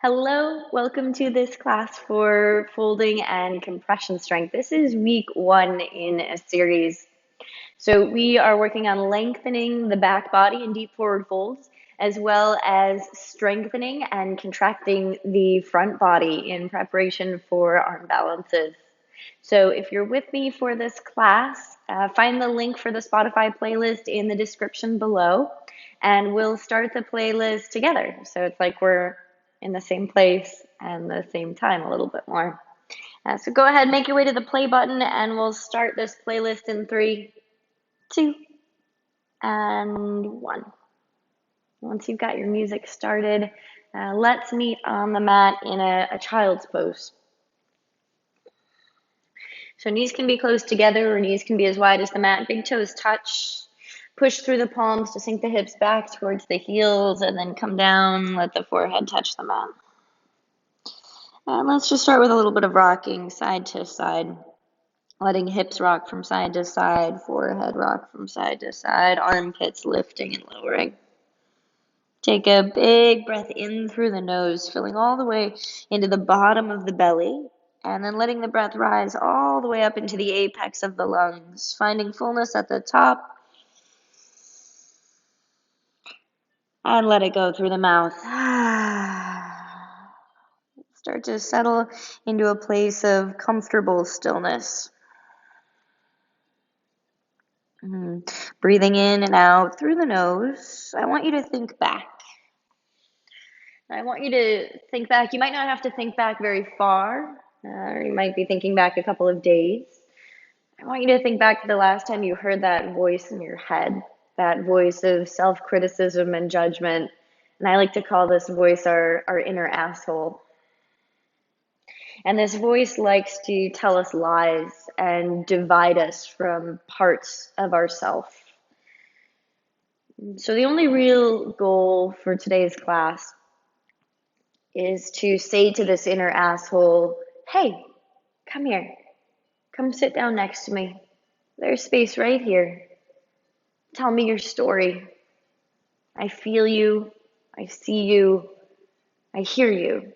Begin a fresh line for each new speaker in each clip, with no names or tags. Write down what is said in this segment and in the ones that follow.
Hello, welcome to this class for folding and compression strength. This is week 1 in a series. So we are working on lengthening the back body in deep forward folds, as well as strengthening and contracting the front body in preparation for arm balances. So if you're with me for this class, find the link for the Spotify playlist in the description below, and we'll start the playlist together. So it's like we're in the same place and the same time a little bit more. So go ahead, make your way to the play button, and we'll start this playlist in 3, 2, and 1. Once you've got your music started, let's meet on the mat in a child's pose. So knees can be close together or knees can be as wide as the mat. Big toes touch. Push through the palms to sink the hips back towards the heels and then come down. Let the forehead touch the mat. And let's just start with a little bit of rocking side to side. Letting hips rock from side to side, forehead rock from side to side, armpits lifting and lowering. Take a big breath in through the nose, filling all the way into the bottom of the belly, and then letting the breath rise all the way up into the apex of the lungs, finding fullness at the top, and let it go through the mouth. Start to settle into a place of comfortable stillness. Breathing in and out through the nose. I want you to think back. I want you to think back. You might not have to think back very far, or you might be thinking back a couple of days. I want you to think back to the last time you heard that voice in your head, that voice of self-criticism and judgment. And I like to call this voice our inner asshole. And this voice likes to tell us lies and divide us from parts of ourself. So the only real goal for today's class is to say to this inner asshole, hey, come here. Come sit down next to me. There's space right here. Tell me your story. I feel you. I see you. I hear you.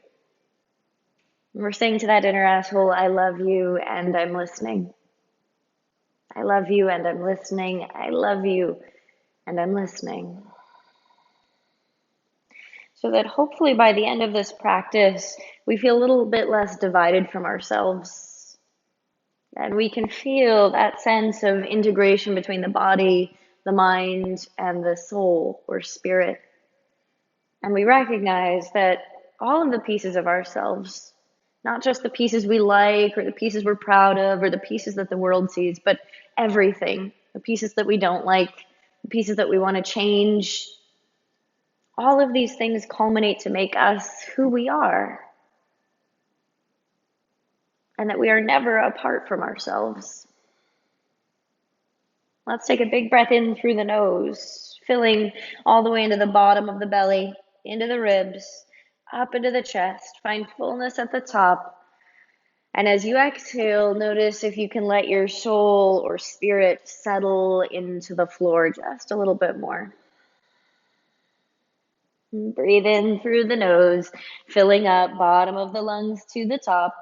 And we're saying to that inner asshole, I love you and I'm listening. I love you and I'm listening. I love you and I'm listening. So that hopefully by the end of this practice, we feel a little bit less divided from ourselves. And we can feel that sense of integration between the body, the mind, and the soul or spirit. And we recognize that all of the pieces of ourselves, not just the pieces we like or the pieces we're proud of or the pieces that the world sees, but everything, the pieces that we don't like, the pieces that we want to change, all of these things culminate to make us who we are. And that we are never apart from ourselves. Let's take a big breath in through the nose, filling all the way into the bottom of the belly, into the ribs, up into the chest. Find fullness at the top. And as you exhale, notice if you can let your soul or spirit settle into the floor just a little bit more. Breathe in through the nose, filling up bottom of the lungs to the top.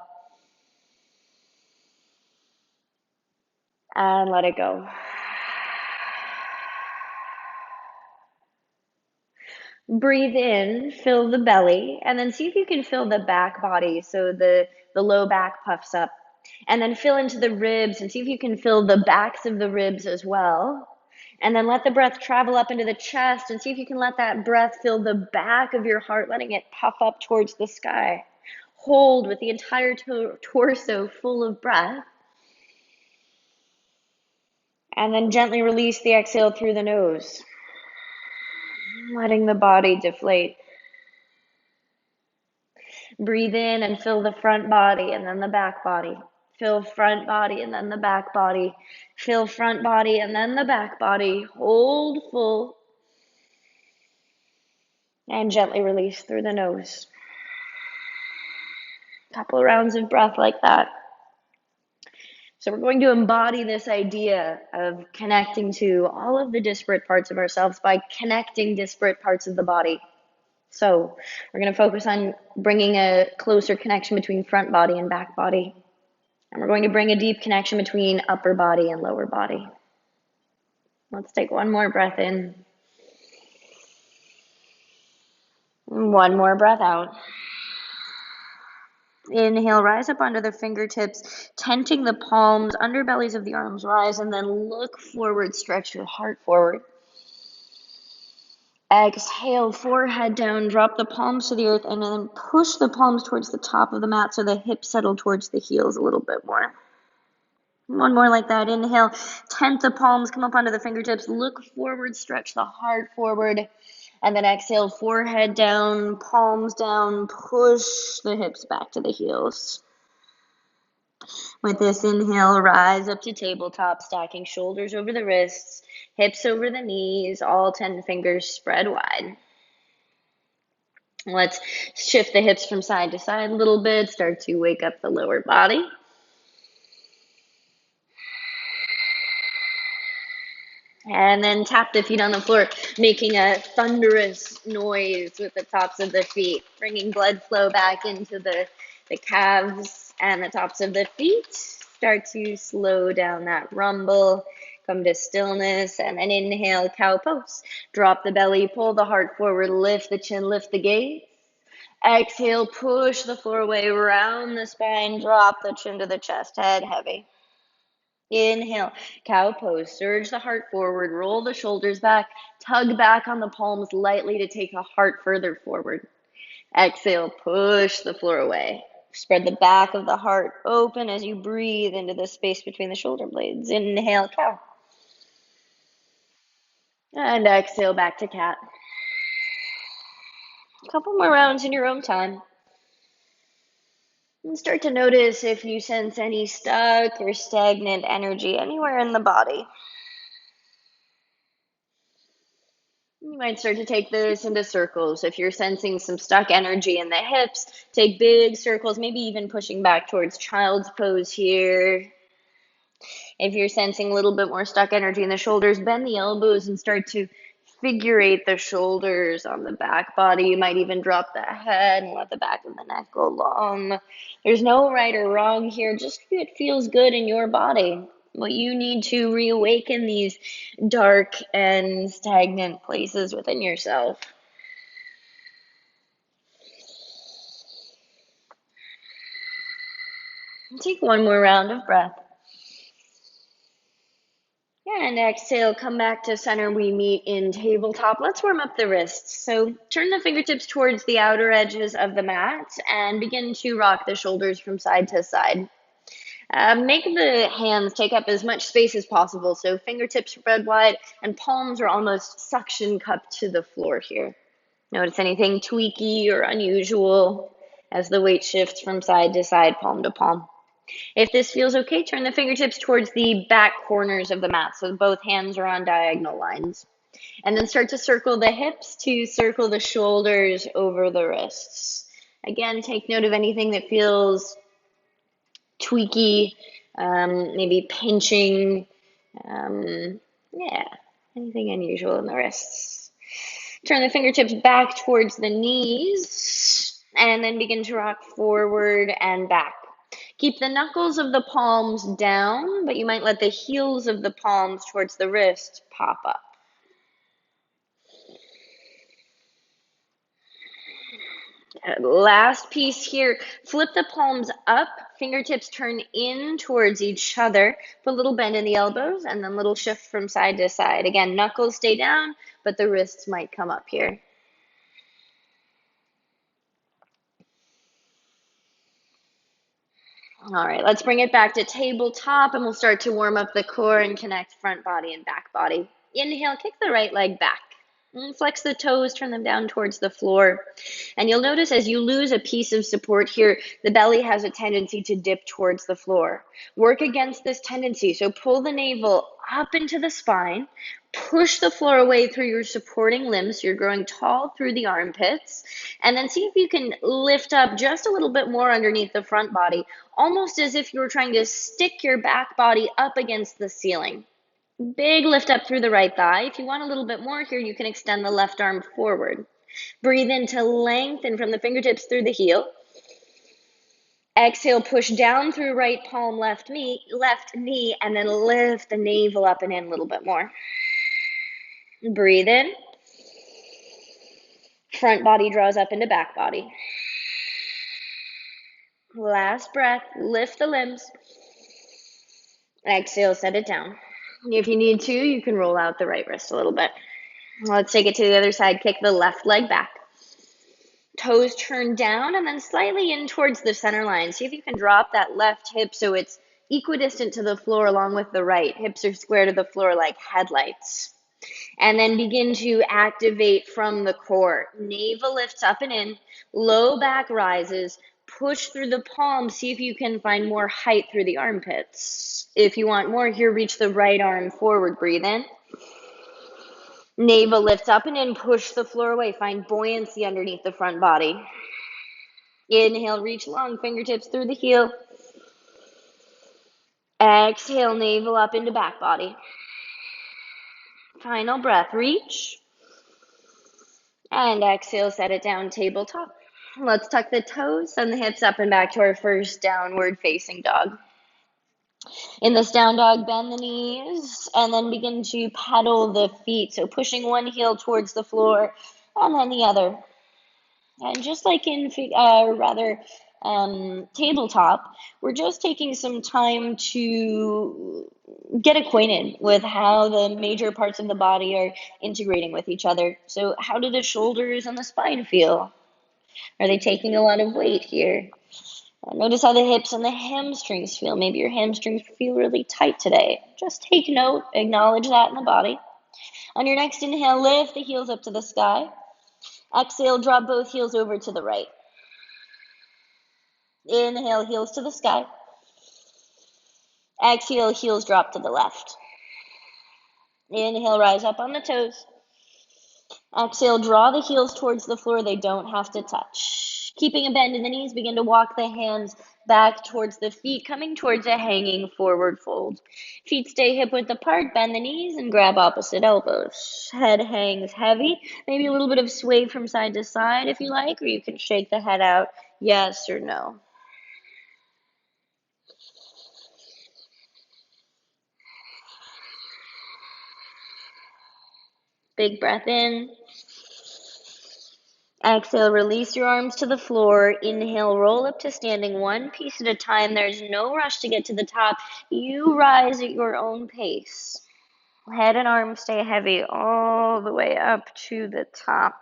And let it go. Breathe in, fill the belly, and then see if you can fill the back body, so the low back puffs up. And then fill into the ribs and see if you can fill the backs of the ribs as well. And then let the breath travel up into the chest and see if you can let that breath fill the back of your heart, letting it puff up towards the sky. Hold with the entire torso full of breath. And then gently release the exhale through the nose, letting the body deflate. Breathe in and fill the front body and then the back body. Fill front body and then the back body. Fill front body and then the back body. Hold full. And gently release through the nose. Couple rounds of breath like that. So we're going to embody this idea of connecting to all of the disparate parts of ourselves by connecting disparate parts of the body. So we're going to focus on bringing a closer connection between front body and back body. And we're going to bring a deep connection between upper body and lower body. Let's take one more breath in. One more breath out. Inhale, rise up onto the fingertips, tenting the palms, underbellies of the arms rise, and then look forward, stretch your heart forward. Exhale, forehead down, drop the palms to the earth, and then push the palms towards the top of the mat so the hips settle towards the heels a little bit more. One more like that. Inhale, tent the palms, come up onto the fingertips, look forward, stretch the heart forward. And then exhale, forehead down, palms down, push the hips back to the heels. With this inhale, rise up to tabletop, stacking shoulders over the wrists, hips over the knees, all 10 fingers spread wide. Let's shift the hips from side to side a little bit, start to wake up the lower body. And then tap the feet on the floor, making a thunderous noise with the tops of the feet, bringing blood flow back into the calves and the tops of the feet. Start to slow down that rumble, come to stillness, and then inhale, cow pose. Drop the belly, pull the heart forward, lift the chin, lift the gaze. Exhale, push the floor away, round the spine, drop the chin to the chest, head heavy. Inhale, cow pose, surge the heart forward, roll the shoulders back, tug back on the palms lightly to take the heart further forward. Exhale, push the floor away. Spread the back of the heart open as you breathe into the space between the shoulder blades. Inhale, cow. And exhale, back to cat. A couple more rounds in your own time. And start to notice if you sense any stuck or stagnant energy anywhere in the body. You might start to take this into circles. If you're sensing some stuck energy in the hips, take big circles, maybe even pushing back towards child's pose here. If you're sensing a little bit more stuck energy in the shoulders, bend the elbows and start to figure eight the shoulders on the back body. You might even drop the head and let the back of the neck go long. There's no right or wrong here, just it feels good in your body. What you need to reawaken these dark and stagnant places within yourself. Take one more round of breath. And exhale, come back to center. We meet in tabletop. Let's warm up the wrists. So turn the fingertips towards the outer edges of the mat and begin to rock the shoulders from side to side. Make the hands take up as much space as possible. So fingertips spread wide and palms are almost suction cupped to the floor here. Notice anything tweaky or unusual as the weight shifts from side to side, palm to palm. If this feels okay, turn the fingertips towards the back corners of the mat so both hands are on diagonal lines. And then start to circle the hips to circle the shoulders over the wrists. Again, take note of anything that feels tweaky, maybe pinching, anything unusual in the wrists. Turn the fingertips back towards the knees and then begin to rock forward and back. Keep the knuckles of the palms down, but you might let the heels of the palms towards the wrist pop up. Last piece here, flip the palms up, fingertips turn in towards each other, put a little bend in the elbows, and then a little shift from side to side. Again, knuckles stay down, but the wrists might come up here. All right, let's bring it back to tabletop, and we'll start to warm up the core and connect front body and back body. Inhale, kick the right leg back. Flex the toes, turn them down towards the floor. And you'll notice as you lose a piece of support here, the belly has a tendency to dip towards the floor. Work against this tendency. So pull the navel up into the spine, push the floor away through your supporting limbs. So you're growing tall through the armpits. And then see if you can lift up just a little bit more underneath the front body, almost as if you were trying to stick your back body up against the ceiling. Big lift up through the right thigh. If you want a little bit more here, you can extend the left arm forward. Breathe in to lengthen from the fingertips through the heel. Exhale, push down through right palm, left knee, and then lift the navel up and in a little bit more. Breathe in. Front body draws up into back body. Last breath, lift the limbs. Exhale, set it down. If you need to, you can roll out the right wrist a little bit. Let's take it to the other side. Kick the left leg back. Toes turn down and then slightly in towards the center line. See if you can drop that left hip so it's equidistant to the floor along with the right. Hips are square to the floor like headlights. And then begin to activate from the core. Navel lifts up and in. Low back rises. Push through the palms. See if you can find more height through the armpits. If you want more here, reach the right arm forward. Breathe in. Navel lifts up and in. Push the floor away. Find buoyancy underneath the front body. Inhale, reach long, fingertips through the heel. Exhale, navel up into back body. Final breath, reach. And exhale, set it down, tabletop. Let's tuck the toes, send the hips up and back to our first downward facing dog. In this down dog, bend the knees and then begin to pedal the feet. So pushing one heel towards the floor and then the other. And just like in tabletop, we're just taking some time to get acquainted with how the major parts of the body are integrating with each other. So how do the shoulders and the spine feel? Are they taking a lot of weight here? Notice how the hips and the hamstrings feel. Maybe your hamstrings feel really tight today. Just take note, acknowledge that in the body. On your next inhale, lift the heels up to the sky. Exhale, drop both heels over to the right. Inhale, heels to the sky. Exhale, heels drop to the left. Inhale, rise up on the toes. Exhale, draw the heels towards the floor. They don't have to touch. Keeping a bend in the knees, begin to walk the hands back towards the feet, coming towards a hanging forward fold. Feet stay hip width apart, bend the knees and grab opposite elbows. Head hangs heavy, maybe a little bit of sway from side to side if you like, or you can shake the head out, yes or no. Big breath in. Exhale, release your arms to the floor. Inhale, roll up to standing one piece at a time. There's no rush to get to the top. You rise at your own pace. Head and arms stay heavy all the way up to the top.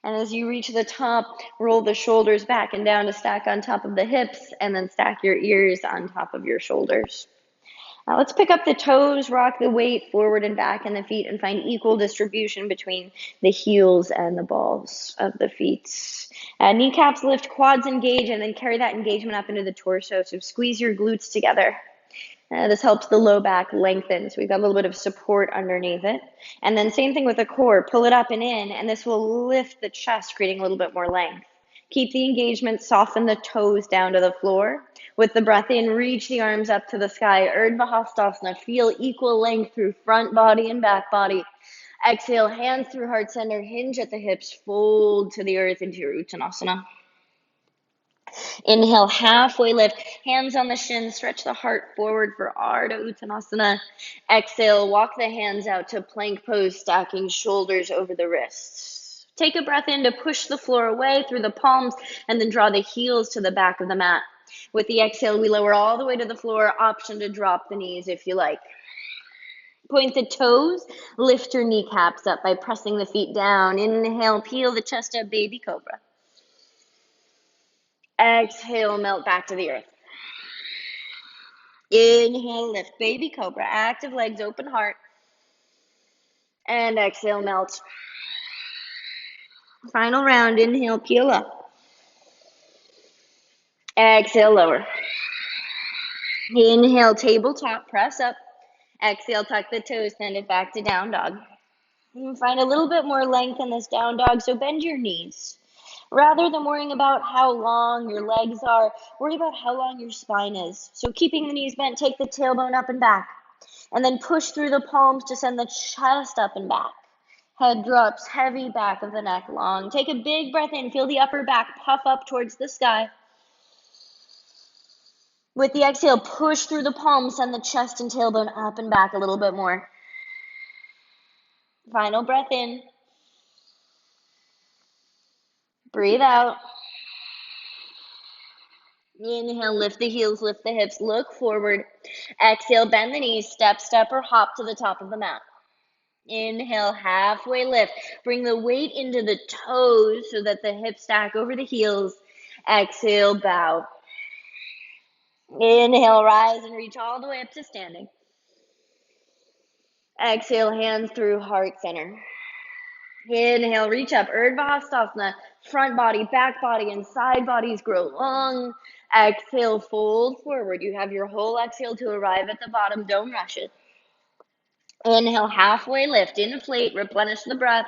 And as you reach the top, roll the shoulders back and down to stack on top of the hips, and then stack your ears on top of your shoulders. Now let's pick up the toes, rock the weight forward and back in the feet, and find equal distribution between the heels and the balls of the feet. Kneecaps lift, quads engage, and then carry that engagement up into the torso. So squeeze your glutes together. This helps the low back lengthen, so we've got a little bit of support underneath it. And then same thing with the core, pull it up and in, and this will lift the chest, creating a little bit more length. Keep the engagement, soften the toes down to the floor. With the breath in, reach the arms up to the sky, Urdhva Hastasana, feel equal length through front body and back body. Exhale, hands through heart center, hinge at the hips, fold to the earth into your Uttanasana. Inhale, halfway lift, hands on the shins, stretch the heart forward for Ardha Uttanasana. Exhale, walk the hands out to plank pose, stacking shoulders over the wrists. Take a breath in to push the floor away through the palms, and then draw the heels to the back of the mat. With the exhale, we lower all the way to the floor, option to drop the knees if you like. Point the toes, lift your kneecaps up by pressing the feet down. Inhale, peel the chest up, baby cobra. Exhale, melt back to the earth. Inhale, lift, baby cobra, active legs, open heart. And exhale, melt. Final round, inhale, peel up. Exhale, lower. Inhale, tabletop, press up. Exhale, tuck the toes, send it back to down dog. You can find a little bit more length in this down dog, so bend your knees. Rather than worrying about how long your legs are, worry about how long your spine is. So keeping the knees bent, take the tailbone up and back. And then push through the palms to send the chest up and back. Head drops heavy, back of the neck long. Take a big breath in. Feel the upper back puff up towards the sky. With the exhale, push through the palms, send the chest and tailbone up and back a little bit more. Final breath in. Breathe out. Inhale, lift the heels, lift the hips, look forward. Exhale, bend the knees, step, step, or hop to the top of the mat. Inhale, halfway lift. Bring the weight into the toes so that the hips stack over the heels. Exhale, bow. Inhale, rise and reach all the way up to standing. Exhale, hands through heart center. Inhale, reach up, Urdhva Hastasana. Front body, back body, and side bodies grow long. Exhale, fold forward. You have your whole exhale to arrive at the bottom. Don't rush it. Inhale, halfway lift, inflate, replenish the breath.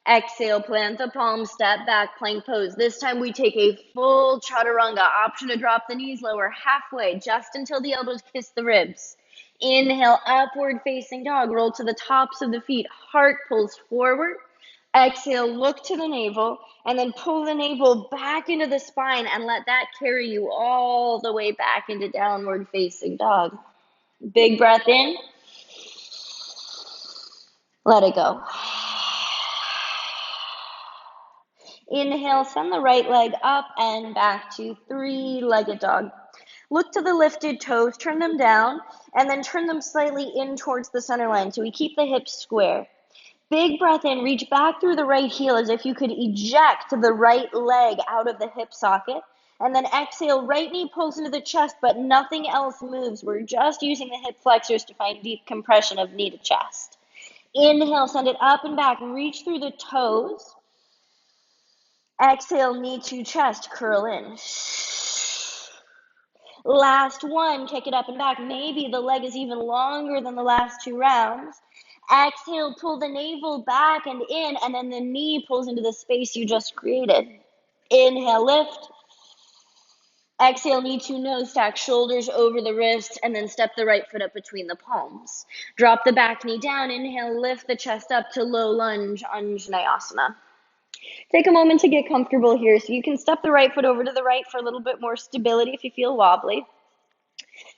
Exhale, plant the palms, step back, plank pose. This time we take a full chaturanga. Option to drop the knees lower halfway, just until the elbows kiss the ribs. Inhale, upward facing dog. Roll to the tops of the feet. Heart pulls forward. Exhale, look to the navel, and then pull the navel back into the spine and let that carry you all the way back into downward facing dog. Big breath in. Let it go. Inhale, send the right leg up and back to three-legged dog. Look to the lifted toes, turn them down, and then turn them slightly in towards the center line. So we keep the hips square. Big breath in, reach back through the right heel as if you could eject the right leg out of the hip socket. And then exhale, right knee pulls into the chest, but nothing else moves. We're just using the hip flexors to find deep compression of knee to chest. Inhale, send it up and back, reach through the toes. Exhale, knee to chest, curl in. Last one, kick it up and back. Maybe the leg is even longer than the last two rounds. Exhale, pull the navel back and in, and then the knee pulls into the space you just created. Inhale, lift. Exhale, knee to nose, stack shoulders over the wrists, and then step the right foot up between the palms. Drop the back knee down. Inhale, lift the chest up to low lunge, Anjaneyasana. Take a moment to get comfortable here. So you can step the right foot over to the right for a little bit more stability if you feel wobbly.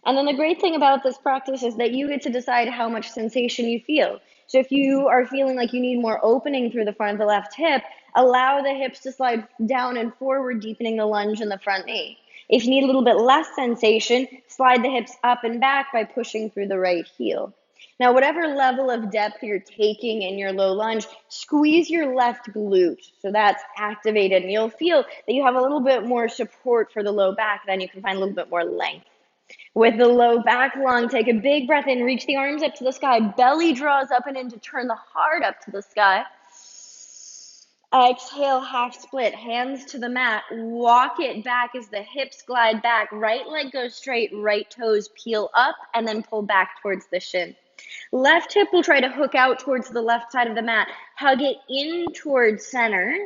And then the great thing about this practice is that you get to decide how much sensation you feel. So if you are feeling like you need more opening through the front of the left hip, allow the hips to slide down and forward, deepening the lunge in the front knee. If you need a little bit less sensation, slide the hips up and back by pushing through the right heel. Now, whatever level of depth you're taking in your low lunge, squeeze your left glute so that's activated, and you'll feel that you have a little bit more support for the low back, then you can find a little bit more length. With the low back long, take a big breath in, reach the arms up to the sky, belly draws up and in to turn the heart up to the sky. Exhale, half split, hands to the mat, walk it back as the hips glide back, right leg goes straight, right toes peel up, and then pull back towards the shin. Left hip will try to hook out towards the left side of the mat, hug it in towards center,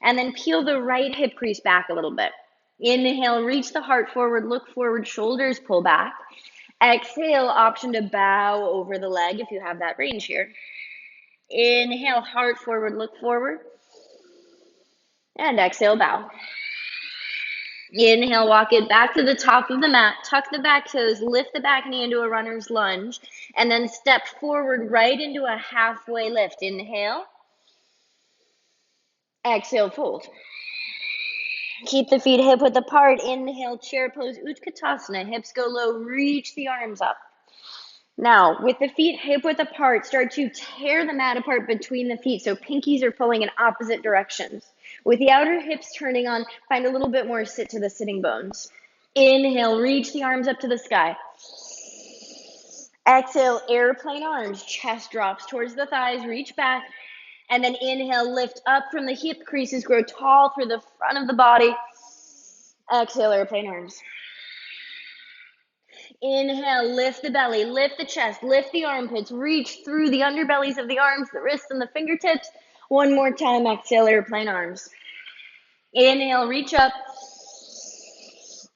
and then peel the right hip crease back a little bit. Inhale, reach the heart forward, look forward, shoulders pull back. Exhale, option to bow over the leg if you have that range here. Inhale, heart forward, look forward. And exhale, bow. Inhale, walk it back to the top of the mat, tuck the back toes, lift the back knee into a runner's lunge, and then step forward right into a halfway lift. Inhale. Exhale, fold. Keep the feet hip width apart. Inhale, chair pose, Utkatasana. Hips go low, reach the arms up. Now, with the feet hip width apart, start to tear the mat apart between the feet, so pinkies are pulling in opposite directions. With the outer hips turning on, find a little bit more sit to the sitting bones. Inhale, reach the arms up to the sky. Exhale, airplane arms, chest drops towards the thighs, reach back. And then inhale, lift up from the hip creases, grow tall through the front of the body. Exhale, airplane arms. Inhale, lift the belly, lift the chest, lift the armpits, reach through the underbellies of the arms, the wrists, and the fingertips. One more time, exhale, airplane arms. Inhale, reach up.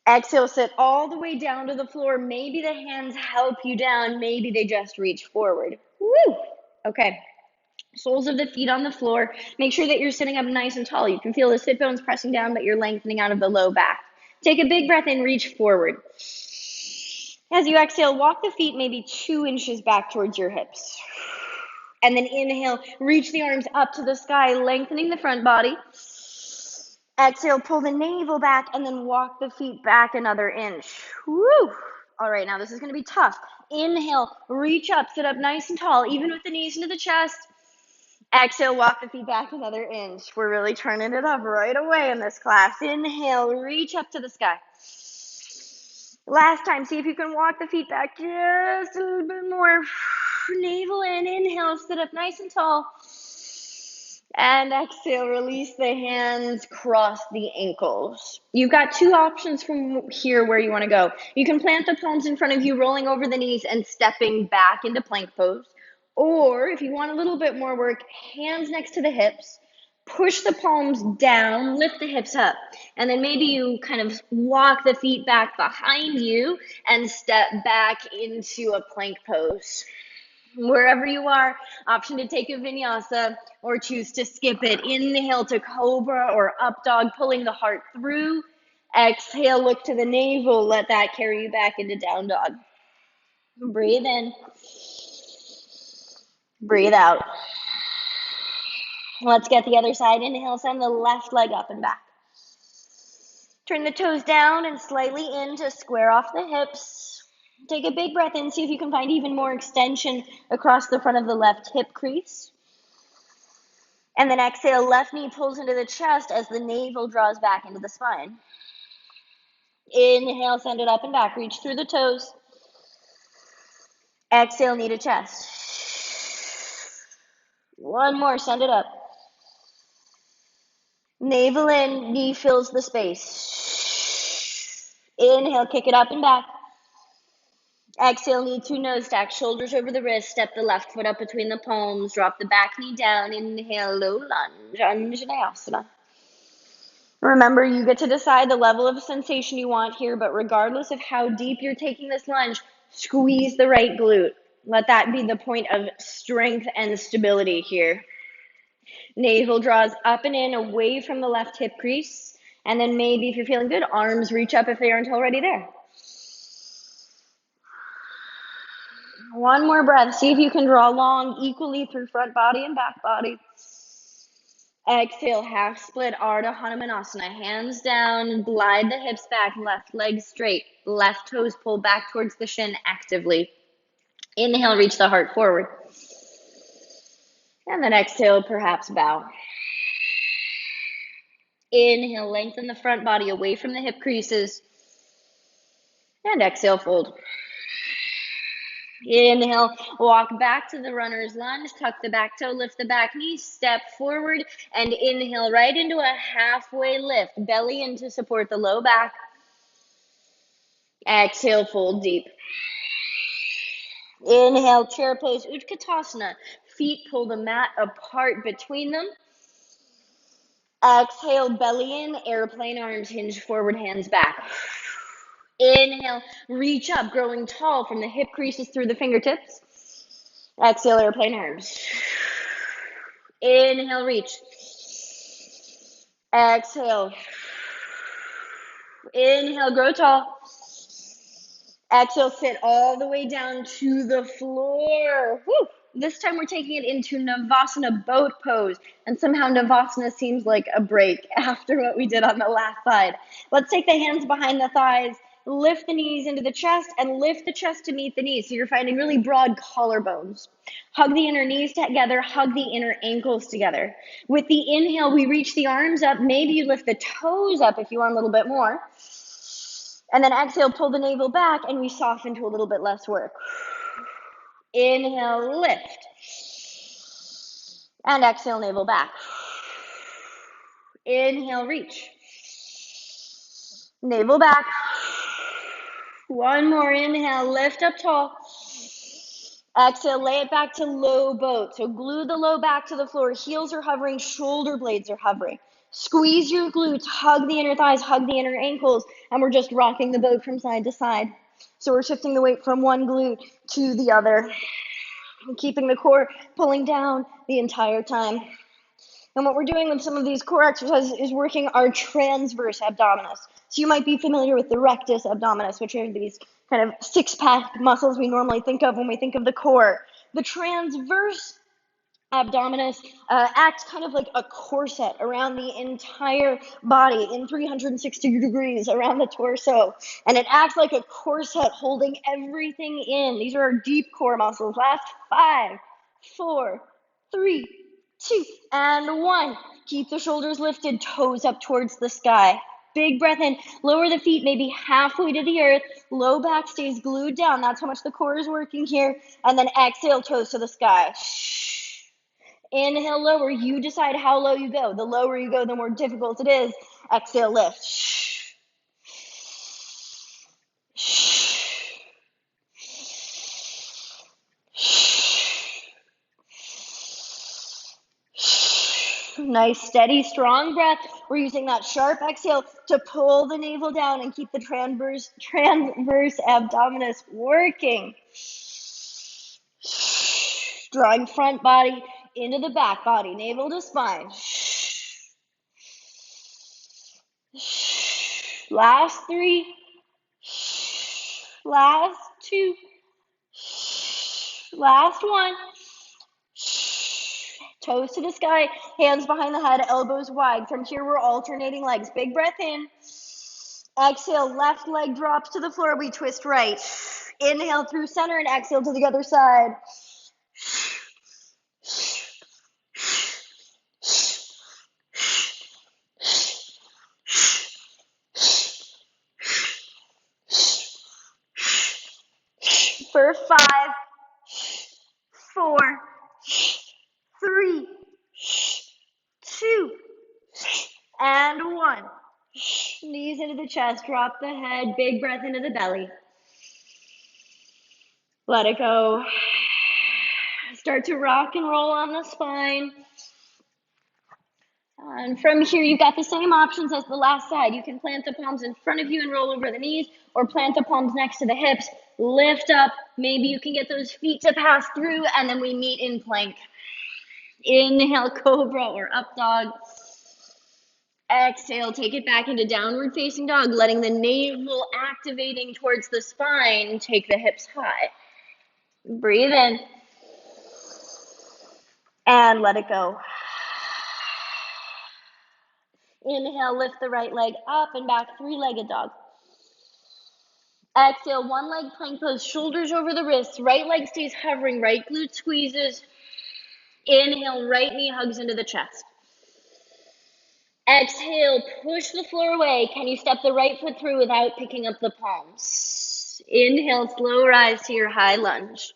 Exhale, sit all the way down to the floor. Maybe the hands help you down. Maybe they just reach forward. Woo! Okay. Soles of the feet on the floor. Make sure that you're sitting up nice and tall. You can feel the sit bones pressing down, but you're lengthening out of the low back. Take a big breath in, reach forward. As you exhale, walk the feet maybe 2 inches back towards your hips. And then inhale, reach the arms up to the sky, lengthening the front body. Exhale, pull the navel back, and then walk the feet back another inch. Woo! All right, now this is going to be tough. Inhale, reach up, sit up nice and tall, even with the knees into the chest. Exhale, walk the feet back another inch. We're really turning it up right away in this class. Inhale, reach up to the sky. Last time, see if you can walk the feet back just a little bit more. Navel in, inhale, sit up nice and tall. And exhale, release the hands, cross the ankles. You've got 2 options from here where you want to go. You can plant the palms in front of you, rolling over the knees and stepping back into plank pose. Or if you want a little bit more work, hands next to the hips, push the palms down, lift the hips up. And then maybe you kind of walk the feet back behind you and step back into a plank pose. Wherever you are, option to take a vinyasa or choose to skip it. Inhale to cobra or up dog, pulling the heart through. Exhale, look to the navel. Let that carry you back into down dog. Breathe in. Breathe out. Let's get the other side. Inhale, send the left leg up and back. Turn the toes down and slightly in to square off the hips. Take a big breath in. See if you can find even more extension across the front of the left hip crease. And then exhale, left knee pulls into the chest as the navel draws back into the spine. Inhale, send it up and back. Reach through the toes. Exhale, knee to chest. One more, send it up. Navel in, knee fills the space. Inhale, kick it up and back. Exhale, knee to nose stack, shoulders over the wrist, step the left foot up between the palms, drop the back knee down, inhale, low lunge, Anjaneyasana. Remember, you get to decide the level of sensation you want here, but regardless of how deep you're taking this lunge, squeeze the right glute. Let that be the point of strength and stability here. Navel draws up and in, away from the left hip crease, and then maybe if you're feeling good, arms reach up if they aren't already there. One more breath. See if you can draw long equally through front body and back body. Exhale, half split, Ardha Hanumanasana. Hands down, glide the hips back, left leg straight. Left toes pull back towards the shin actively. Inhale, reach the heart forward. And then exhale, perhaps bow. Inhale, lengthen the front body away from the hip creases. And exhale, fold. Inhale, walk back to the runner's lunge, tuck the back toe, lift the back knee, step forward, and inhale right into a halfway lift, belly in to support the low back. Exhale, fold deep. Inhale, chair pose, Utkatasana. Feet pull the mat apart between them. Exhale, belly in, airplane arms hinge forward, hands back. Inhale, reach up, growing tall from the hip creases through the fingertips. Exhale, airplane arms. Inhale, reach. Exhale. Inhale, grow tall. Exhale, sit all the way down to the floor. Woo. This time we're taking it into Navasana boat pose. And somehow Navasana seems like a break after what we did on the last side. Let's take the hands behind the thighs. Lift the knees into the chest and lift the chest to meet the knees. So you're finding really broad collarbones. Hug the inner knees together, hug the inner ankles together. With the inhale, we reach the arms up. Maybe you lift the toes up if you want a little bit more. And then exhale, pull the navel back and we soften to a little bit less work. Inhale, lift. And exhale, navel back. Inhale, reach. Navel back. One more inhale, lift up tall. Exhale, lay it back to low boat. So glue the low back to the floor. Heels are hovering, shoulder blades are hovering. Squeeze your glutes, hug the inner thighs, hug the inner ankles, and we're just rocking the boat from side to side. So we're shifting the weight from one glute to the other. keeping the core pulling down the entire time. And what we're doing with some of these core exercises is working our transverse abdominis. So you might be familiar with the rectus abdominis, which are these kind of six-pack muscles we normally think of when we think of the core. The transverse abdominis acts kind of like a corset around the entire body in 360 degrees around the torso. And it acts like a corset holding everything in. These are our deep core muscles. Last 5, 4, 3, 2, and 1. Keep the shoulders lifted, toes up towards the sky. Big breath in. Lower the feet maybe halfway to the earth. Low back stays glued down. That's how much the core is working here. And then exhale, toes to the sky. Inhale, lower. You decide how low you go. The lower you go, the more difficult it is. Exhale, lift. Nice, steady, strong breath. We're using that sharp exhale to pull the navel down and keep the transverse abdominis working. Drawing front body into the back body, navel to spine. Last 3. Last 2. Last 1. Toes to the sky, hands behind the head, elbows wide. From here, we're alternating legs. Big breath in. Exhale, left leg drops to the floor. We twist right. Inhale through center and exhale to the other side. For 5, 4, 3, 2, and 1. Knees into the chest, drop the head, big breath into the belly. Let it go. Start to rock and roll on the spine. And from here, you've got the same options as the last side. You can plant the palms in front of you and roll over the knees, or plant the palms next to the hips. Lift up. Maybe you can get those feet to pass through, and then we meet in plank. Inhale, cobra or up dog. Exhale, take it back into downward facing dog, letting the navel activating towards the spine. Take the hips high. Breathe in. And let it go. Inhale, lift the right leg up and back, three-legged dog. Exhale, one leg plank pose, shoulders over the wrists. Right leg stays hovering, right glute squeezes. Inhale, right knee hugs into the chest. Exhale, push the floor away. Can you step the right foot through without picking up the palms? Inhale, slow rise to your high lunge.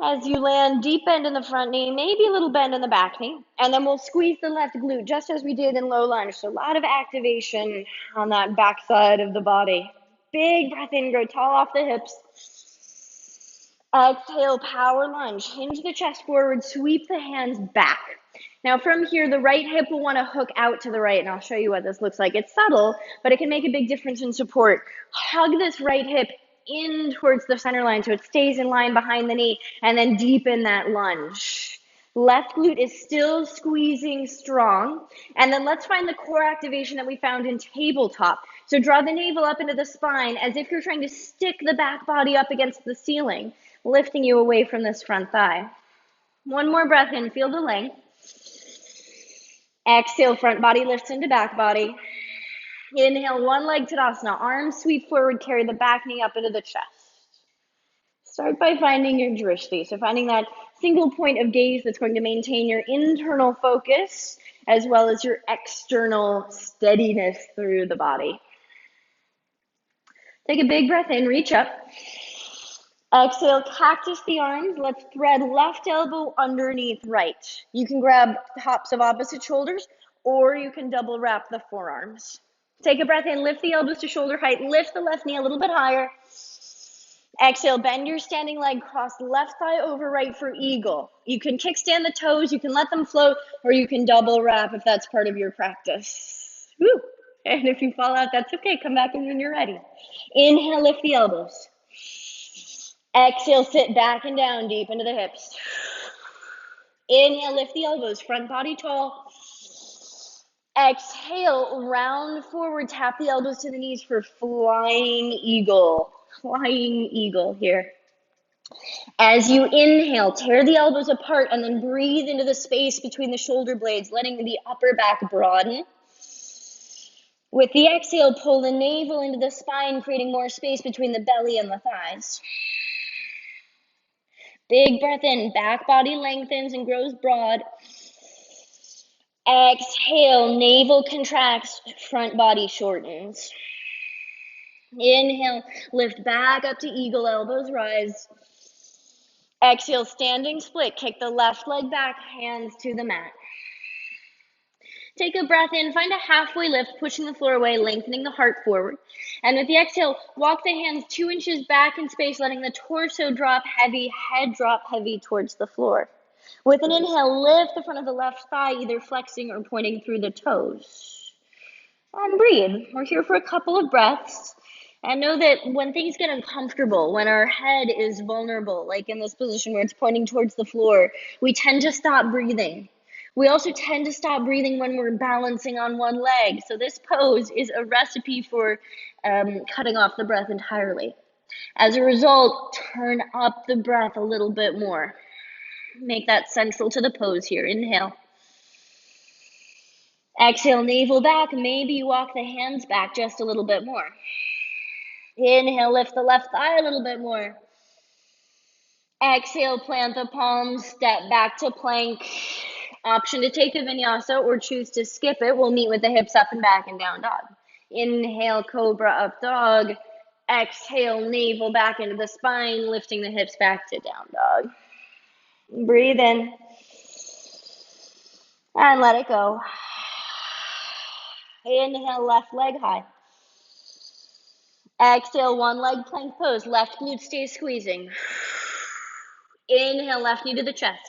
As you land, deep bend in the front knee, maybe a little bend in the back knee. And then we'll squeeze the left glute just as we did in low lunge. So a lot of activation on that back side of the body. Big breath in, grow tall off the hips. Exhale, power lunge. Hinge the chest forward, sweep the hands back. Now from here, the right hip will want to hook out to the right, and I'll show you what this looks like. It's subtle, but it can make a big difference in support. Hug this right hip in towards the center line so it stays in line behind the knee, and then deepen that lunge. Left glute is still squeezing strong. And then let's find the core activation that we found in tabletop. So draw the navel up into the spine as if you're trying to stick the back body up against the ceiling, lifting you away from this front thigh. One more breath in, feel the length. Exhale, front body lifts into back body. Inhale, one leg Tadasana, arms sweep forward, carry the back knee up into the chest. Start by finding your drishti, so finding that single point of gaze that's going to maintain your internal focus as well as your external steadiness through the body. Take a big breath in, reach up. Exhale, cactus the arms. Let's thread left elbow underneath right. You can grab tops of opposite shoulders, or you can double wrap the forearms. Take a breath in, lift the elbows to shoulder height, lift the left knee a little bit higher. Exhale, bend your standing leg, cross left thigh over right for eagle. You can kickstand the toes, you can let them float, or you can double wrap if that's part of your practice. Woo. And if you fall out, that's okay. Come back when you're ready. Inhale, lift the elbows. Exhale, sit back and down deep into the hips. Inhale, lift the elbows, front body tall. Exhale, round forward, tap the elbows to the knees for flying eagle. Flying eagle here. As you inhale, tear the elbows apart and then breathe into the space between the shoulder blades, letting the upper back broaden. With the exhale, pull the navel into the spine, creating more space between the belly and the thighs. Big breath in, back body lengthens and grows broad. Exhale, navel contracts, front body shortens. Inhale, lift back up to eagle, elbows rise. Exhale, standing split, kick the left leg back, hands to the mat. Take a breath in, find a halfway lift, pushing the floor away, lengthening the heart forward. And with the exhale, walk the hands 2 inches back in space, letting the torso drop heavy, head drop heavy towards the floor. With an inhale, lift the front of the left thigh, either flexing or pointing through the toes. And breathe. We're here for a couple of breaths. And know that when things get uncomfortable, when our head is vulnerable, like in this position where it's pointing towards the floor, we tend to stop breathing. We also tend to stop breathing when we're balancing on one leg. So this pose is a recipe for cutting off the breath entirely. As a result, turn up the breath a little bit more. Make that central to the pose here. Inhale. Exhale, navel back. Maybe you walk the hands back just a little bit more. Inhale, lift the left thigh a little bit more. Exhale, plant the palms, step back to plank. Option to take a vinyasa or choose to skip it. We'll meet with the hips up and back and down dog. Inhale, cobra up dog. Exhale, navel back into the spine, lifting the hips back to down dog. Breathe in. And let it go. Inhale, left leg high. Exhale, one leg plank pose. Left glute stays squeezing. Inhale, left knee to the chest.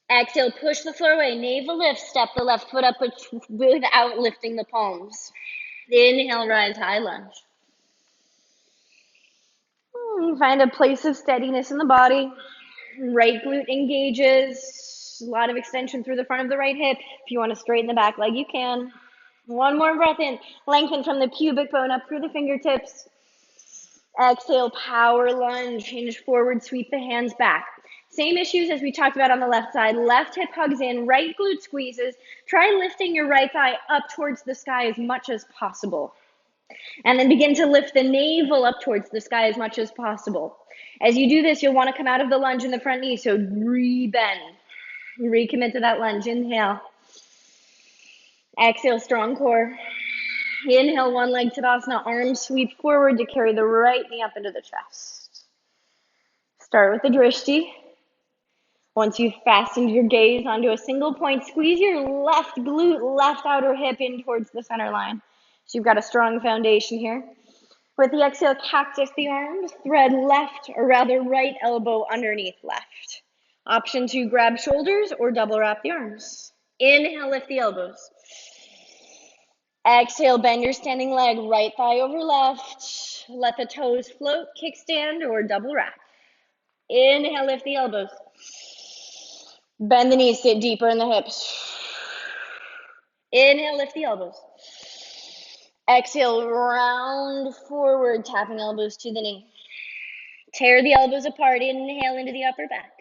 Exhale, push the floor away. Navel lift, step the left foot up without lifting the palms. Inhale, rise, high lunge. Find a place of steadiness in the body. Right glute engages. A lot of extension through the front of the right hip. If you want to straighten the back leg, you can. One more breath in. Lengthen from the pubic bone up through the fingertips. Exhale, power lunge. Hinge forward, sweep the hands back. Same issues as we talked about on the left side. Left hip hugs in, right glute squeezes. Try lifting your right thigh up towards the sky as much as possible. And then begin to lift the navel up towards the sky as much as possible. As you do this, you'll want to come out of the lunge in the front knee. So re-bend. Recommit to that lunge. Inhale. Exhale, strong core. Inhale, one leg Tadasana. Arms sweep forward to carry the right knee up into the chest. Start with the drishti. Once you've fastened your gaze onto a single point, squeeze your left glute, left outer hip in towards the center line. So you've got a strong foundation here. With the exhale, cactus the arms, thread left, or rather right elbow underneath left. Option to grab shoulders or double wrap the arms. Inhale, lift the elbows. Exhale, bend your standing leg, right thigh over left. Let the toes float, kickstand, or double wrap. Inhale, lift the elbows. Bend the knees, sit deeper in the hips. Inhale, lift the elbows. Exhale, round forward, tapping elbows to the knee. Tear the elbows apart. Inhale into the upper back.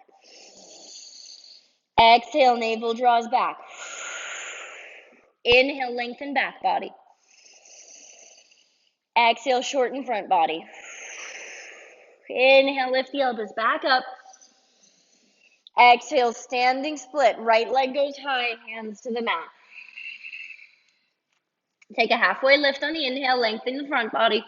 Exhale, navel draws back. Inhale, lengthen back body. Exhale, shorten front body. Inhale, lift the elbows back up. Exhale, standing split. Right leg goes high, hands to the mat. Take a halfway lift on the inhale, lengthen the front body.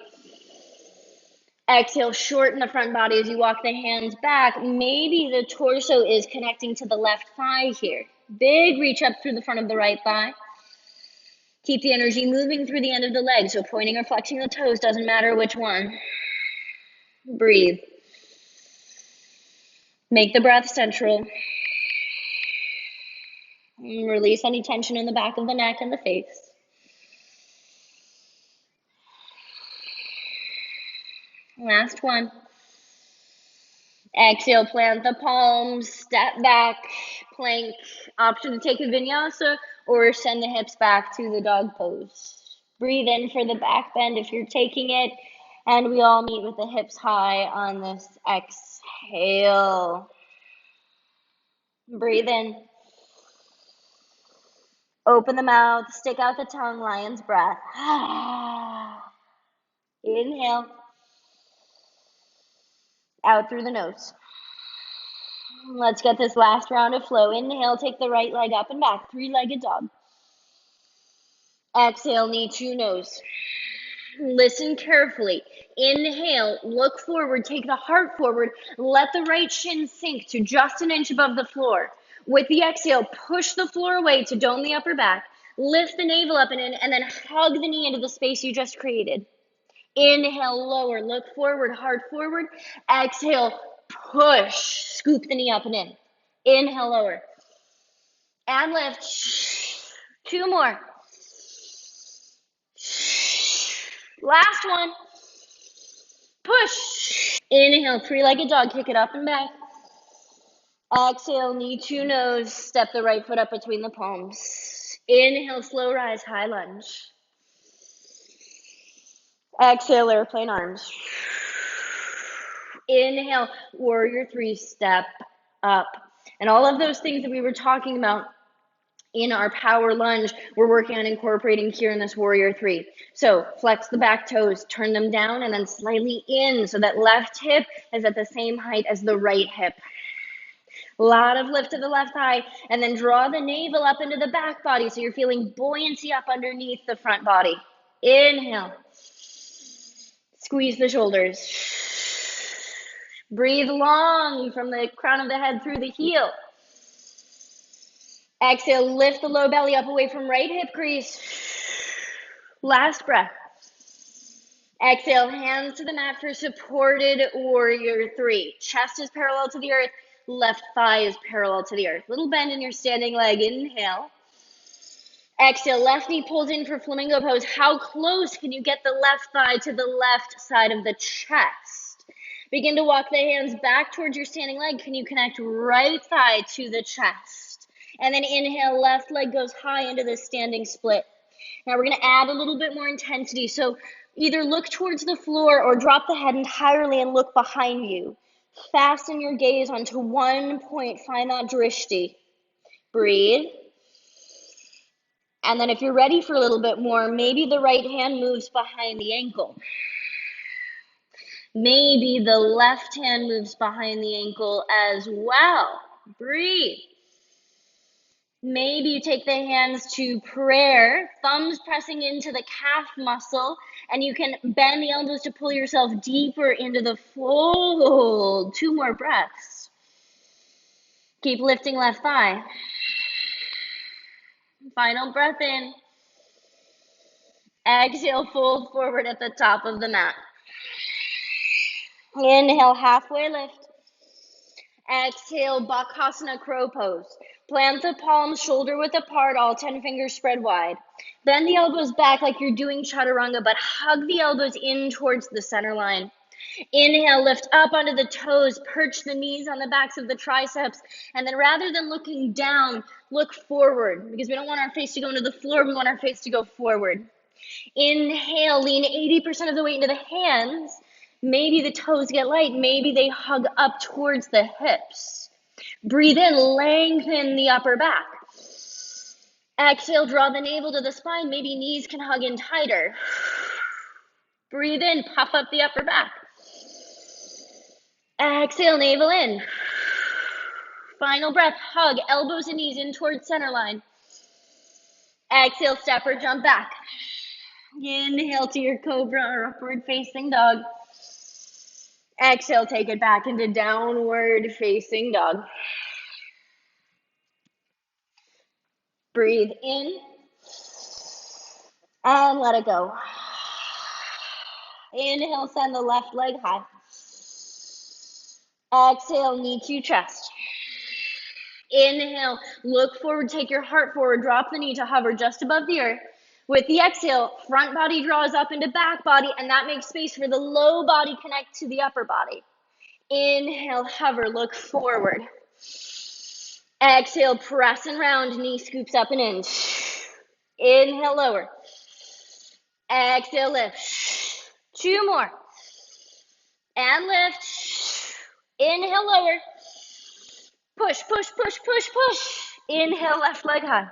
Exhale, shorten the front body as you walk the hands back. Maybe the torso is connecting to the left thigh here. Big reach up through the front of the right thigh. Keep the energy moving through the end of the leg, so pointing or flexing the toes, doesn't matter which one. Breathe. Make the breath central. Release any tension in the back of the neck and the face. Last one. Exhale, plant the palms, step back, plank. Option to take a vinyasa or send the hips back to the dog pose. Breathe in for the back bend if you're taking it. And we all meet with the hips high on this exhale. Breathe in. Open the mouth, stick out the tongue, lion's breath. Inhale. Out through the nose. Let's get this last round of flow. Inhale, take the right leg up and back, three-legged dog. Exhale, knee to nose. Listen carefully. Inhale, look forward, take the heart forward. Let the right shin sink to just an inch above the floor. With the exhale, push the floor away to dome the upper back. Lift the navel up and in, and then hug the knee into the space you just created. Inhale, lower, look forward, heart forward. Exhale, push, scoop the knee up and in. Inhale, lower. And lift. Two more. Last one. Push. Inhale, three-legged dog, kick it up and back. Exhale, knee to nose, step the right foot up between the palms. Inhale, slow rise, high lunge. Exhale, airplane arms. Inhale, warrior three, step up. And all of those things that we were talking about in our power lunge, we're working on incorporating here in this warrior three. So flex the back toes, turn them down, and then slightly in so that left hip is at the same height as the right hip. A lot of lift to the left thigh, and then draw the navel up into the back body so you're feeling buoyancy up underneath the front body. Inhale. Squeeze the shoulders. Breathe long from the crown of the head through the heel. Exhale, lift the low belly up away from right hip crease. Last breath. Exhale, hands to the mat for supported warrior three. Chest is parallel to the earth. Left thigh is parallel to the earth. Little bend in your standing leg. Inhale. Exhale, left knee pulls in for flamingo pose. How close can you get the left thigh to the left side of the chest? Begin to walk the hands back towards your standing leg. Can you connect right thigh to the chest? And then inhale, left leg goes high into the standing split. Now we're going to add a little bit more intensity. So either look towards the floor or drop the head entirely and look behind you. Fasten your gaze onto one point. Find that drishti. Breathe. And then if you're ready for a little bit more, maybe the right hand moves behind the ankle. Maybe the left hand moves behind the ankle as well. Breathe. Maybe you take the hands to prayer, thumbs pressing into the calf muscle, and you can bend the elbows to pull yourself deeper into the fold. Two more breaths. Keep lifting left thigh. Final breath in. Exhale, fold forward at the top of the mat. Inhale, halfway lift. Exhale, Bakasana crow pose. Plant the palms shoulder width apart, all 10 fingers spread wide. Bend the elbows back like you're doing chaturanga, but hug the elbows in towards the center line. Inhale, lift up onto the toes, perch the knees on the backs of the triceps, and then rather than looking down, look forward, because we don't want our face to go into the floor, we want our face to go forward. Inhale, lean 80% of the weight into the hands. Maybe the toes get light, maybe they hug up towards the hips. Breathe in, lengthen the upper back. Exhale, draw the navel to the spine, maybe knees can hug in tighter. Breathe in, puff up the upper back. Exhale, navel in. Final breath, hug, elbows and knees in towards center line. Exhale, step or jump back. Inhale to your cobra or upward facing dog. Exhale, take it back into downward facing dog. Breathe in and let it go. Inhale, send the left leg high. Exhale, knee to chest. Inhale, look forward, take your heart forward, drop the knee to hover just above the earth. With the exhale, front body draws up into back body, and that makes space for the low body connect to the upper body. Inhale, hover, look forward. Exhale, press and round, knee scoops up and in. Inhale, lower. Exhale, lift. 2 more. And lift. Inhale, lower. Push, push, push, push, push. Inhale, left leg high.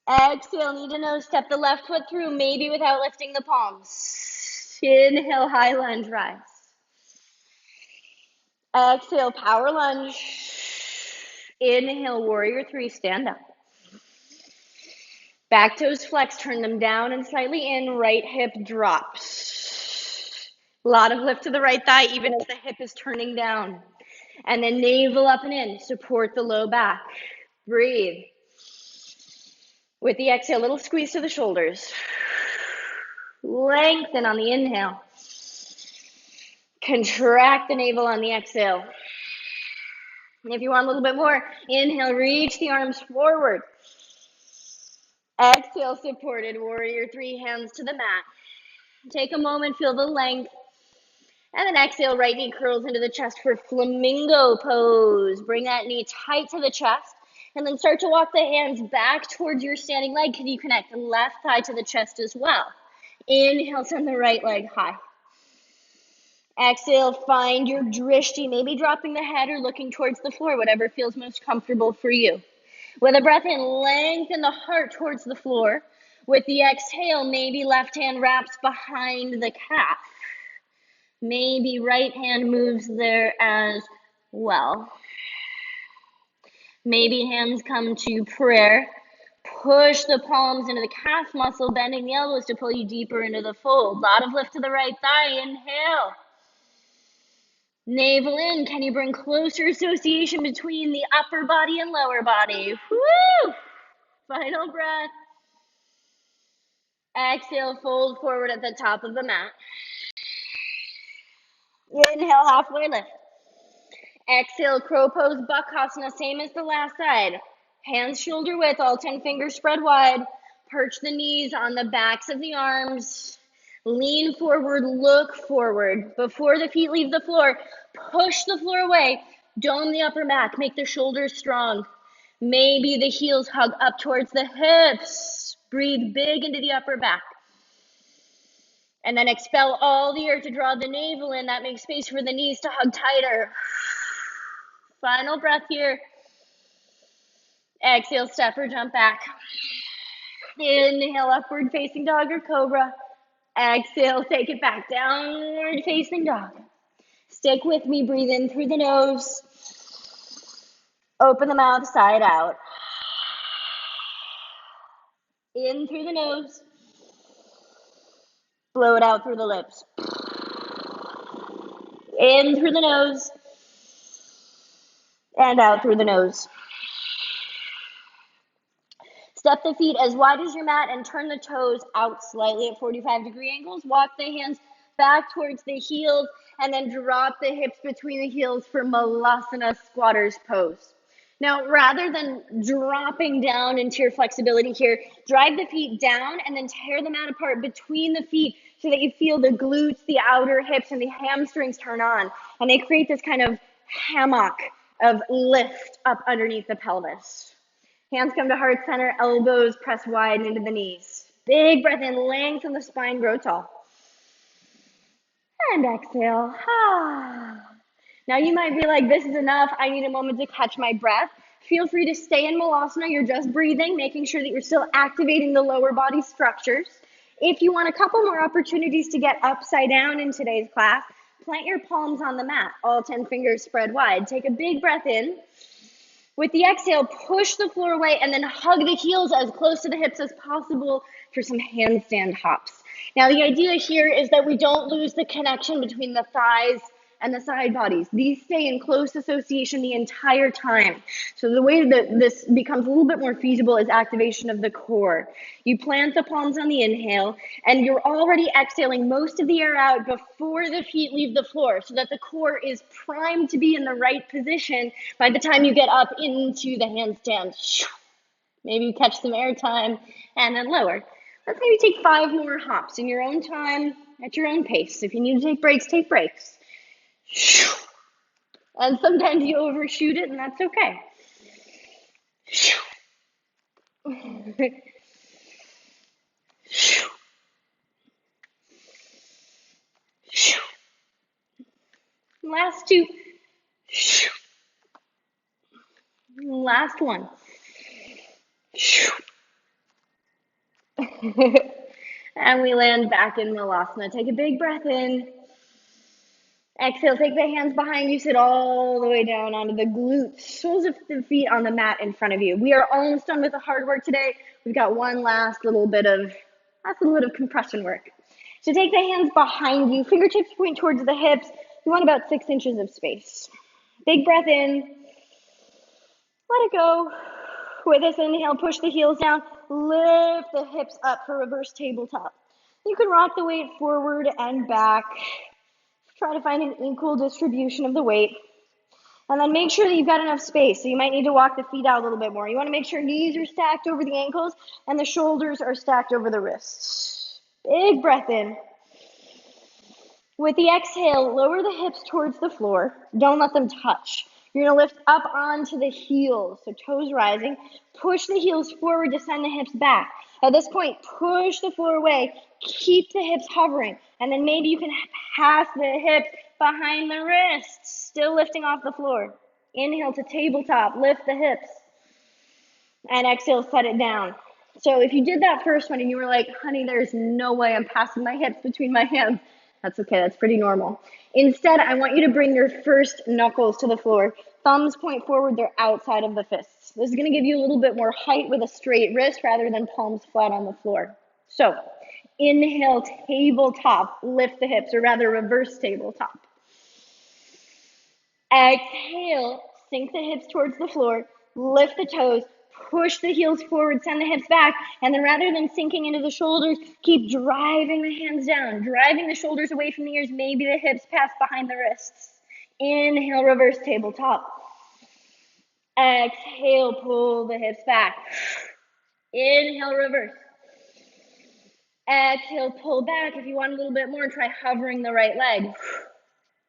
Exhale, knee to nose, step the left foot through, maybe without lifting the palms. Inhale, high lunge, rise. Exhale, power lunge. Inhale, warrior 3, stand up. Back toes flex, turn them down and slightly in, right hip drops. A lot of lift to the right thigh, even as the hip is turning down. And then navel up and in, support the low back. Breathe. With the exhale, little squeeze to the shoulders. Lengthen on the inhale. Contract the navel on the exhale. And if you want a little bit more, inhale, reach the arms forward. Exhale, supported warrior 3, hands to the mat. Take a moment, feel the length. And then exhale, right knee curls into the chest for flamingo pose. Bring that knee tight to the chest. And then start to walk the hands back towards your standing leg. Can you connect the left thigh to the chest as well? Inhale, send the right leg high. Exhale, find your drishti, maybe dropping the head or looking towards the floor, whatever feels most comfortable for you. With a breath in, lengthen the heart towards the floor. With the exhale, maybe left hand wraps behind the calf. Maybe right hand moves there as well. Maybe hands come to prayer. Push the palms into the calf muscle, bending the elbows to pull you deeper into the fold. A lot of lift to the right thigh. Inhale. Navel in. Can you bring closer association between the upper body and lower body? Woo! Final breath. Exhale, fold forward at the top of the mat. Inhale, halfway lift. Exhale, crow pose, Bakasana, same as the last side. Hands shoulder width, all 10 fingers spread wide. Perch the knees on the backs of the arms. Lean forward, look forward. Before the feet leave the floor, push the floor away. Dome the upper back, make the shoulders strong. Maybe the heels hug up towards the hips. Breathe big into the upper back. And then expel all the air to draw the navel in. That makes space for the knees to hug tighter. Final breath here. Exhale, step or jump back. Inhale, upward facing dog or cobra. Exhale, take it back, downward facing dog. Stick with me, breathe in through the nose. Open the mouth, side out. In through the nose. Blow it out through the lips. In through the nose. And out through the nose. Step the feet as wide as your mat and turn the toes out slightly at 45-degree angles. Walk the hands back towards the heels and then drop the hips between the heels for Malasana squatters pose. Now, rather than dropping down into your flexibility here, drive the feet down and then tear the mat apart between the feet so that you feel the glutes, the outer hips, and the hamstrings turn on. And they create this kind of hammock of lift up underneath the pelvis. Hands come to heart center, elbows press wide into the knees. Big breath in, lengthen the spine, grow tall. And exhale. Now you might be like, this is enough. I need a moment to catch my breath. Feel free to stay in Malasana. You're just breathing, making sure that you're still activating the lower body structures. If you want a couple more opportunities to get upside down in today's class, plant your palms on the mat, all 10 fingers spread wide. Take a big breath in. With the exhale, push the floor away and then hug the heels as close to the hips as possible for some handstand hops. Now, the idea here is that we don't lose the connection between the thighs and the side bodies. These stay in close association the entire time. So the way that this becomes a little bit more feasible is activation of the core. You plant the palms on the inhale, and you're already exhaling most of the air out before the feet leave the floor so that the core is primed to be in the right position by the time you get up into the handstand. Maybe you catch some air time and then lower. Let's maybe take 5 more hops in your own time, at your own pace. If you need to take breaks, take breaks. And sometimes you overshoot it, and that's okay. Last two. Last one. And we land back in Malasana. Take a big breath in. Exhale, take the hands behind you, sit all the way down onto the glutes, soles of the feet on the mat in front of you. We are almost done with the hard work today. We've got one last little bit of compression work. So take the hands behind you, fingertips point towards the hips. You want about 6 inches of space. Big breath in. Let it go. With this inhale, push the heels down, lift the hips up for reverse tabletop. You can rock the weight forward and back. Try to find an equal distribution of the weight. And then make sure that you've got enough space. So you might need to walk the feet out a little bit more. You want to make sure knees are stacked over the ankles and the shoulders are stacked over the wrists. Big breath in. With the exhale, lower the hips towards the floor. Don't let them touch. You're going to lift up onto the heels, so toes rising. Push the heels forward to send the hips back. At this point, push the floor away. Keep the hips hovering. And then maybe you can pass the hips behind the wrists, still lifting off the floor. Inhale to tabletop, lift the hips. And exhale, set it down. So if you did that first one and you were like, honey, there's no way I'm passing my hips between my hands, that's okay, that's pretty normal. Instead, I want you to bring your first knuckles to the floor. Thumbs point forward, they're outside of the fists. This is gonna give you a little bit more height with a straight wrist rather than palms flat on the floor. So, inhale, tabletop, lift the hips, or rather reverse tabletop. Exhale, sink the hips towards the floor, lift the toes, push the heels forward, send the hips back, and then rather than sinking into the shoulders, keep driving the hands down, driving the shoulders away from the ears, maybe the hips pass behind the wrists. Inhale, reverse tabletop. Exhale, pull the hips back. Inhale, reverse. Exhale, pull back. If you want a little bit more, try hovering the right leg.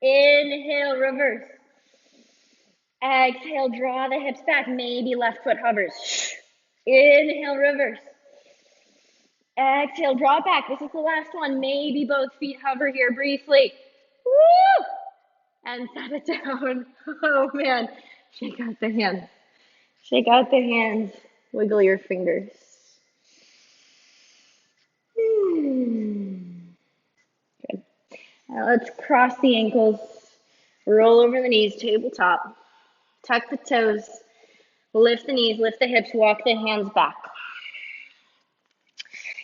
Inhale, reverse. Exhale, draw the hips back. Maybe left foot hovers. Inhale, reverse. Exhale, draw it back. This is the last one. Maybe both feet hover here briefly. Woo! And set it down. Oh, man. Shake out the hands. Shake out the hands. Wiggle your fingers. Good. Now let's cross the ankles. Roll over the knees, tabletop. Tuck the toes. Lift the knees, lift the hips, walk the hands back.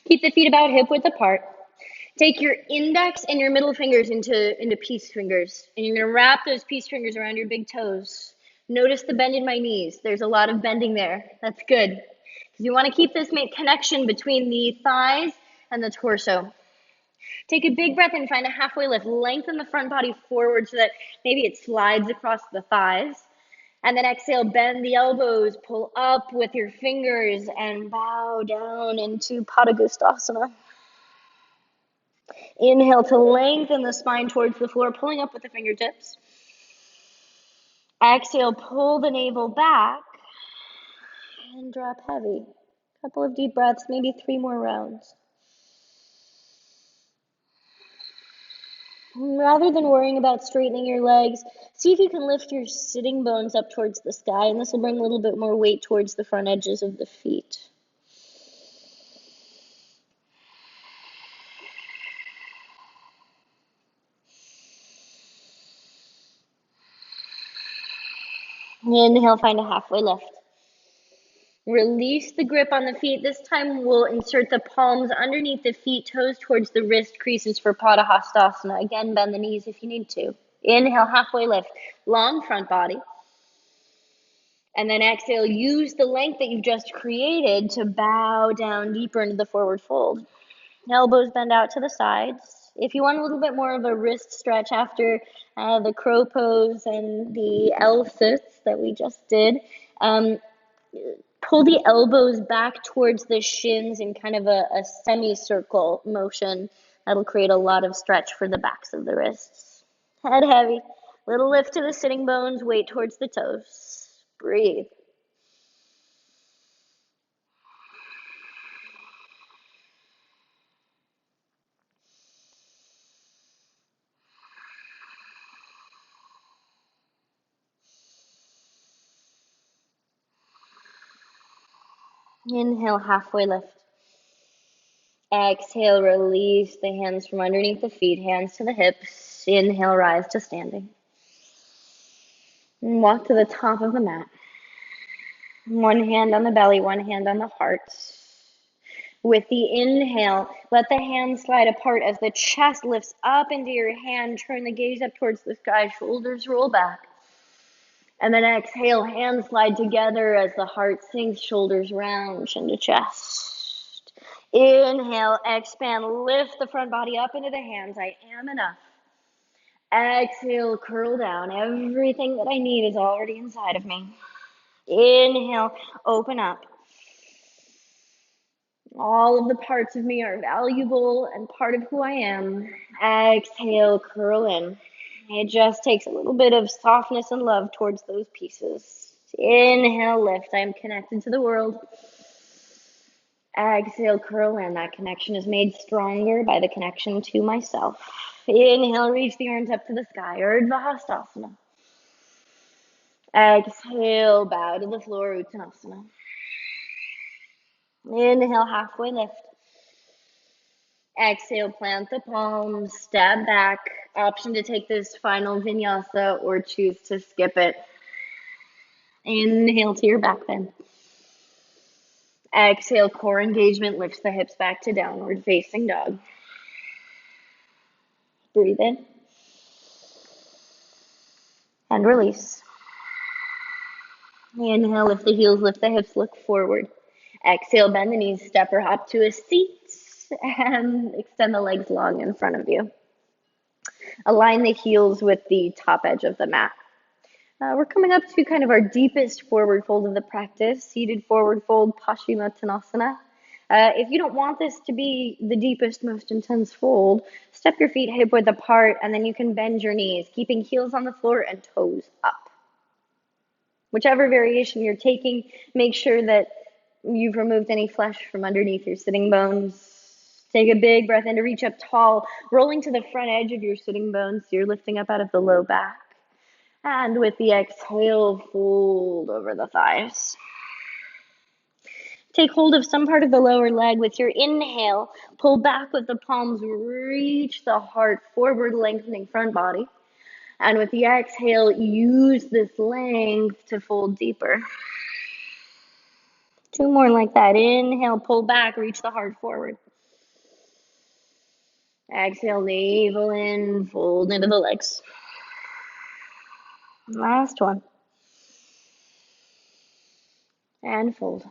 Keep the feet about hip width apart. Take your index and your middle fingers into peace fingers. And you're going to wrap those peace fingers around your big toes. Notice the bend in my knees. There's a lot of bending there. That's good. Because you want to keep this connection between the thighs and the torso. Take a big breath and find a halfway lift. Lengthen the front body forward so that maybe it slides across the thighs. And then exhale, bend the elbows, pull up with your fingers, and bow down into Padangusthasana. Inhale to lengthen the spine towards the floor, pulling up with the fingertips. Exhale, pull the navel back, and drop heavy. Couple of deep breaths, maybe 3 more rounds. Rather than worrying about straightening your legs, see if you can lift your sitting bones up towards the sky, and this will bring a little bit more weight towards the front edges of the feet. Inhale, find a halfway lift. Release the grip on the feet. This time we'll insert the palms underneath the feet, toes towards the wrist creases for Padahastasana. Again, bend the knees if you need to. Inhale, halfway lift. Long front body. And then exhale, use the length that you've just created to bow down deeper into the forward fold. Elbows bend out to the sides. If you want a little bit more of a wrist stretch after the crow pose and the L-sits that we just did, pull the elbows back towards the shins in kind of a semicircle motion. That'll create a lot of stretch for the backs of the wrists. Head heavy. Little lift to the sitting bones, weight towards the toes. Breathe. Inhale, halfway lift. Exhale, release the hands from underneath the feet, hands to the hips. Inhale, rise to standing. And walk to the top of the mat. One hand on the belly, one hand on the heart. With the inhale, let the hands slide apart as the chest lifts up into your hand. Turn the gaze up towards the sky, shoulders roll back. And then exhale, hands slide together as the heart sinks, shoulders round, chin to chest. Inhale, expand, lift the front body up into the hands. I am enough. Exhale, curl down. Everything that I need is already inside of me. Inhale, open up. All of the parts of me are valuable and part of who I am. Exhale, curl in. It just takes a little bit of softness and love towards those pieces. Inhale, lift. I am connected to the world. Exhale, curl in. That connection is made stronger by the connection to myself. Inhale, reach the arms up to the sky. Urdhva Hastasana. Exhale, bow to the floor, Uttanasana. Inhale, halfway lift. Exhale, plant the palms, step back. Option to take this final vinyasa or choose to skip it. Inhale to your back bend. Exhale, core engagement, lifts the hips back to downward facing dog. Breathe in. And release. Inhale, lift the heels, lift the hips, look forward. Exhale, bend the knees, step or hop to a seat, and extend the legs long in front of you. Align the heels with the top edge of the mat. We're coming up to kind of our deepest forward fold of the practice, seated forward fold, Paschimottanasana. If you don't want this to be the deepest, most intense fold, step your feet hip width apart, and then you can bend your knees, keeping heels on the floor and toes up. Whichever variation you're taking, make sure that you've removed any flesh from underneath your sitting bones. Take a big breath in to reach up tall, rolling to the front edge of your sitting bones, so you're lifting up out of the low back. And with the exhale, fold over the thighs. Take hold of some part of the lower leg with your inhale. Pull back with the palms, reach the heart forward, lengthening front body. And with the exhale, use this length to fold deeper. Two more like that. Inhale, pull back, reach the heart forward. Exhale, navel in, fold into the legs. Last one. And fold.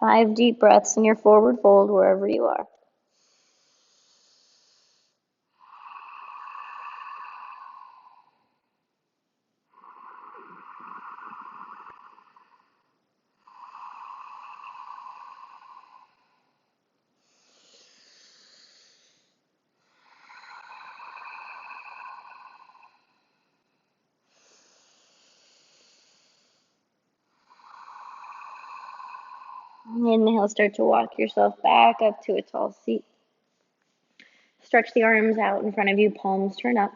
5 deep breaths in your forward fold wherever you are. Inhale, start to walk yourself back up to a tall seat. Stretch the arms out in front of you, palms turn up.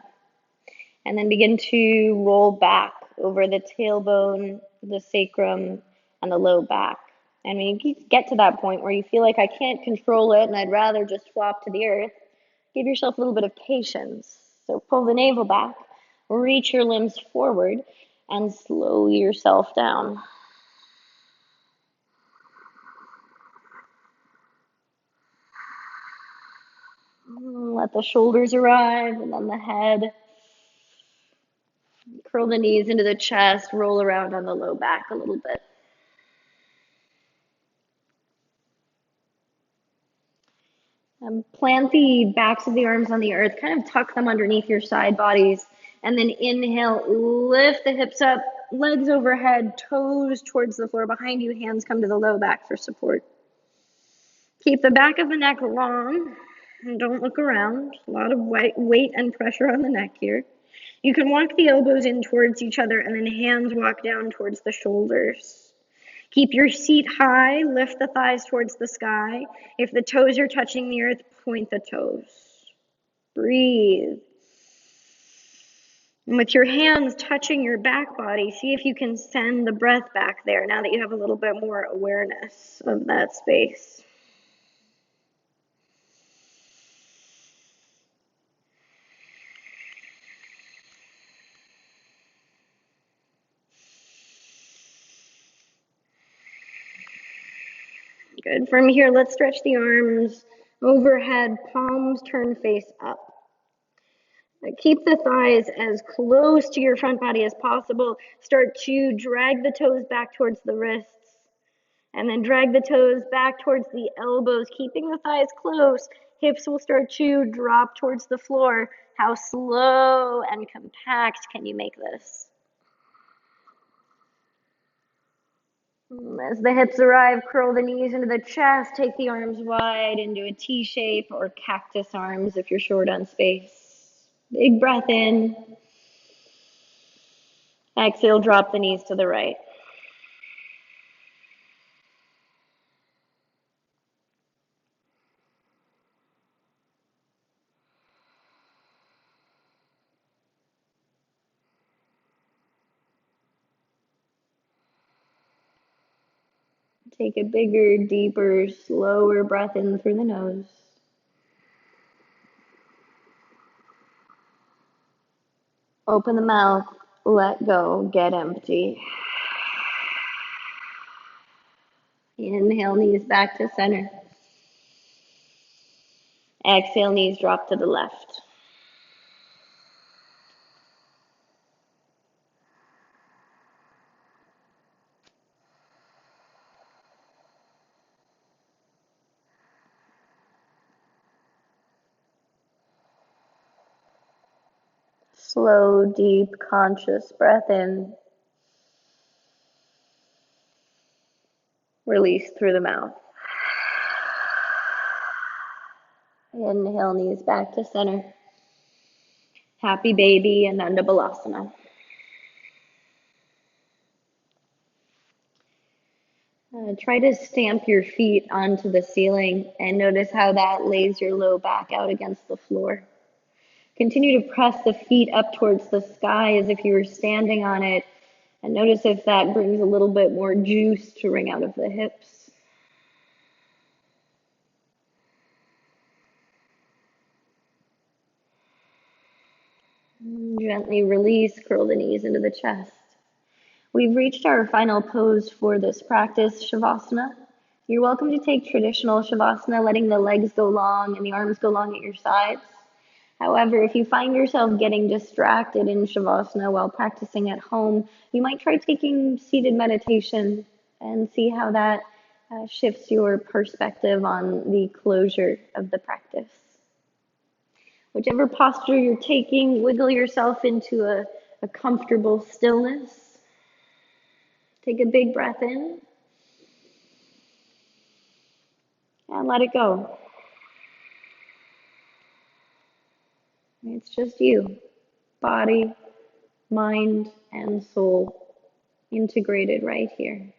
And then begin to roll back over the tailbone, the sacrum, and the low back. And when you get to that point where you feel like I can't control it and I'd rather just flop to the earth, give yourself a little bit of patience. So pull the navel back, reach your limbs forward, and slow yourself down. Let the shoulders arrive, and then the head. Curl the knees into the chest, roll around on the low back a little bit. Plant the backs of the arms on the earth, kind of tuck them underneath your side bodies, and then inhale, lift the hips up, legs overhead, toes towards the floor behind you, hands come to the low back for support. Keep the back of the neck long, And don't look around. A lot of weight and pressure on the neck here. You can walk the elbows in towards each other and then hands walk down towards the shoulders. Keep your seat high, lift the thighs towards the sky. If the toes are touching the earth, point the toes. Breathe. And with your hands touching your back body, see if you can send the breath back there now that you have a little bit more awareness of that space. Good. From here, let's stretch the arms overhead, palms turn face up. Keep the thighs as close to your front body as possible. Start to drag the toes back towards the wrists, and then drag the toes back towards the elbows, keeping the thighs close. Hips will start to drop towards the floor. How slow and compact can you make this? As the hips arrive, curl the knees into the chest, take the arms wide into a T shape or cactus arms if you're short on space. Big breath in. Exhale, drop the knees to the right. Take a bigger, deeper, slower breath in through the nose. Open the mouth, let go, get empty. Inhale, knees back to center. Exhale, knees drop to the left. Slow, deep, conscious breath in. Release through the mouth. Inhale, knees back to center. Happy baby and Anda Balasana. Try to stamp your feet onto the ceiling and notice how that lays your low back out against the floor. Continue to press the feet up towards the sky as if you were standing on it, and notice if that brings a little bit more juice to ring out of the hips. Gently release, curl the knees into the chest. We've reached our final pose for this practice, Shavasana. You're welcome to take traditional Shavasana, letting the legs go long and the arms go long at your sides. However, if you find yourself getting distracted in Shavasana while practicing at home, you might try taking seated meditation and see how that shifts your perspective on the closure of the practice. Whichever posture you're taking, wiggle yourself into a comfortable stillness. Take a big breath in and let it go. It's just you, body, mind, and soul integrated right here.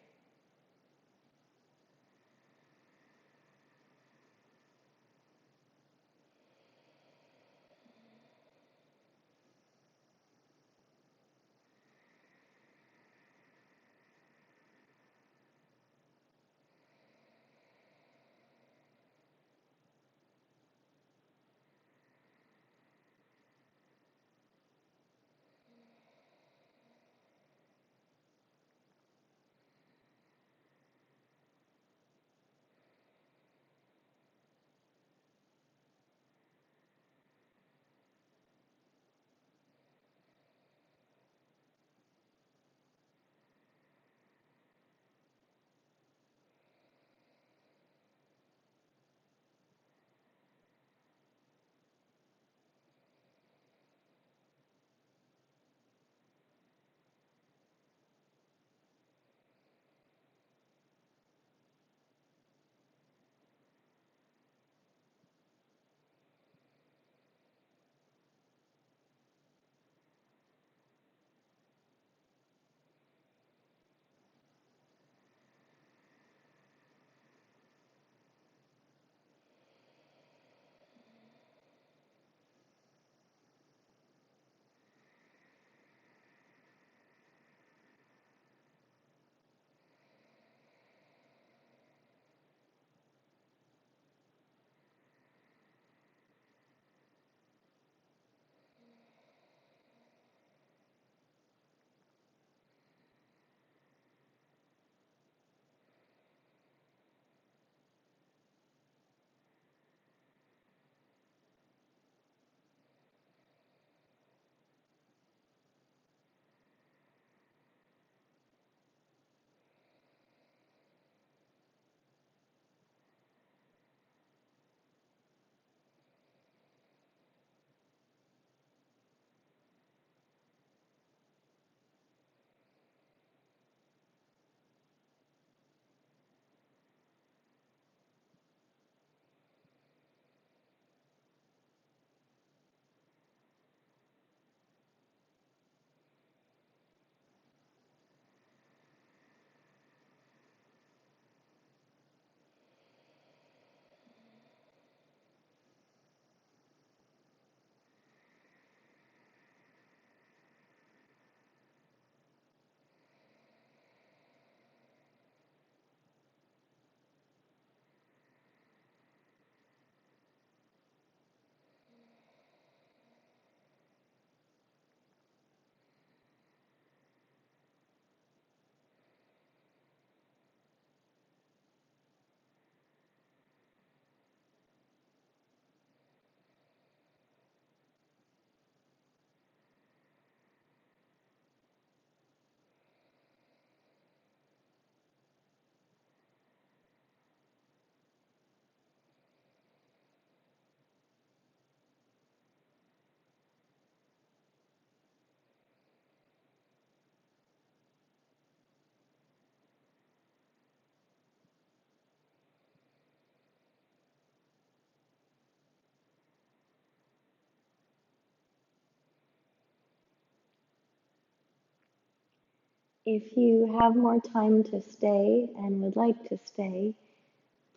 If you have more time to stay and would like to stay,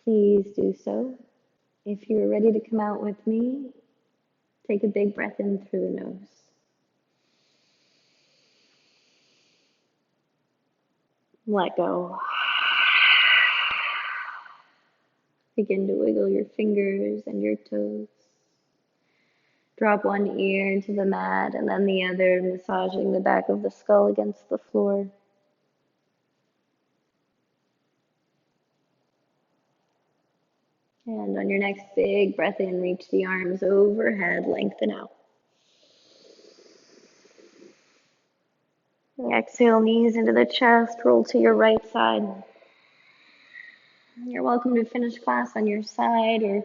please do so. If you're ready to come out with me, take a big breath in through the nose. Let go. Begin to wiggle your fingers and your toes. Drop one ear into the mat and then the other, massaging the back of the skull against the floor. And on your next big breath in, reach the arms overhead, lengthen out. Exhale, knees into the chest, roll to your right side. You're welcome to finish class on your side or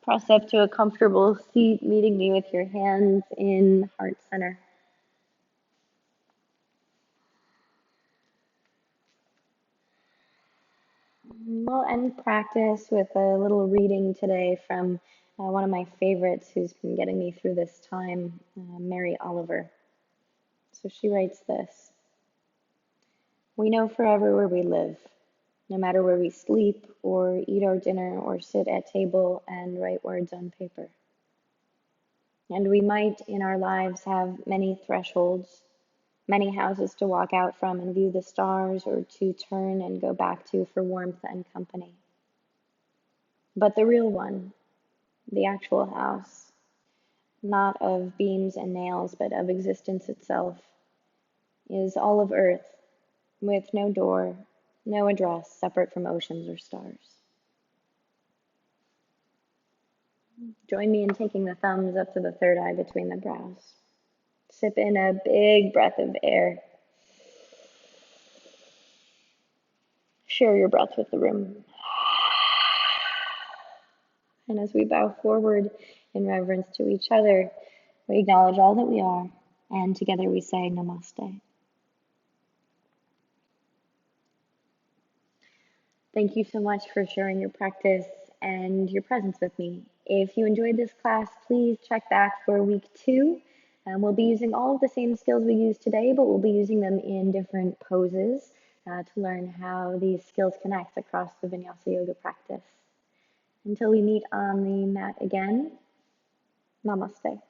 press up to a comfortable seat, meeting me with your hands in heart center. We'll end practice with a little reading today from one of my favorites who's been getting me through this time, Mary Oliver. So she writes this: "We know forever where we live, no matter where we sleep or eat our dinner or sit at table and write words on paper. And we might in our lives have many thresholds, many houses to walk out from and view the stars or to turn and go back to for warmth and company. But the real one, the actual house, not of beams and nails, but of existence itself, is all of earth, with no door, no address separate from oceans or stars." Join me in taking the thumbs up to the third eye between the brows. Sip in a big breath of air. Share your breath with the room. And as we bow forward in reverence to each other, we acknowledge all that we are, and together we say Namaste. Thank you so much for sharing your practice and your presence with me. If you enjoyed this class, please check back for week 2. We'll be using all of the same skills we used today, but we'll be using them in different poses to learn how these skills connect across the Vinyasa Yoga practice. Until we meet on the mat again, namaste.